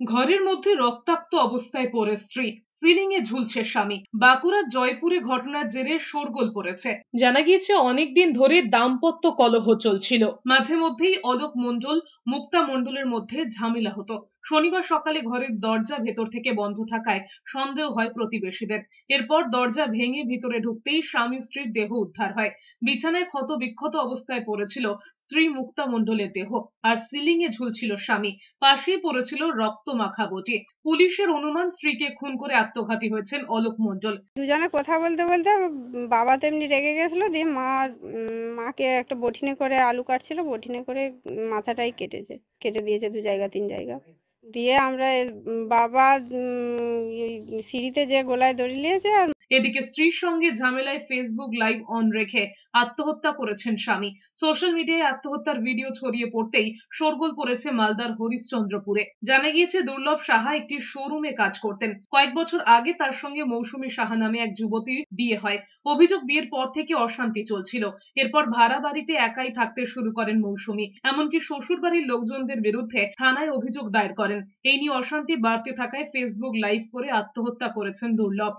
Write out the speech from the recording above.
ঘরের মধ্যে রক্তাক্ত অবস্থায় পড়ে স্ত্রী, সিলিং এ ঝুলছে স্বামী। বাঁকুড়ার জয়পুরে ঘটনার জেরে শোরগোল পড়েছে। জানা গিয়েছে অনেকদিন ধরে দাম্পত্য কলহ চলছিল। মাঝে মধ্যেই অলোক মণ্ডল মুক্তা মণ্ডলের মধ্যে ঝামেলা হতো। শনিবার সকালে ঘরের দরজা ভেতর থেকে বন্ধ থাকায় সন্দেহ হয় প্রতিবেশীদের। এরপর দরজা ভেঙে ভিতরে ঢুকতেই স্বামী স্ত্রীর দেহ উদ্ধার হয়। বিছানায় ক্ষত বিক্ষত অবস্থায় পড়েছিল স্ত্রী মুক্তা মণ্ডলের দেহ, আর সিলিং এ ঝুলছিল স্বামী। পাশেই পড়েছিল রক্ত মাখা বটি। পুলিশের অনুমান স্ত্রীকে খুন করে আত্মঘাতী হয়েছেন অলোক মণ্ডল। দুজনে কথা বলতে বলতে বাবা তেমনি রেগে গেছিলো, দিয়ে মাকে একটা বটিনে করে আলু কাটছিল, বটিনে করে মাথাটাই কেটে দিয়েছে 2 জায়গা 3 জায়গা। দিয়ে আমরা বাবা সিঁড়িতে যে গলায় দড়ি নিয়েছে। আর এদিকে স্ত্রীর সঙ্গে ঝামেলায় ফেসবুক লাইভ অন রেখে আত্মহত্যা করেছেন স্বামী। সোশ্যাল মিডিয়ায় আত্মহত্যার ভিডিও ছড়িয়ে পড়তেই শোরগোল পড়েছে মালদার হরিশ্চন্দ্রপুরে। জানা গিয়েছে দুর্লভ সাহা একটি শোরুমে কাজ করতেন। কয়েক বছর আগে তার সঙ্গে মৌসুমী সাহা নামে এক যুবতীর বিয়ে হয়। অভিযোগ বিয়ের পর থেকে অশান্তি চলছিল। এরপর ভাড়া বাড়িতে একাই থাকতে শুরু করেন মৌসুমী। এমনকি শ্বশুর বাড়ির লোকজনদের বিরুদ্ধে থানায় অভিযোগ দায়ের করেন। এই নিয়ে অশান্তি বাড়তে থাকায় ফেসবুক লাইভ করে আত্মহত্যা করেছেন দুর্লভ।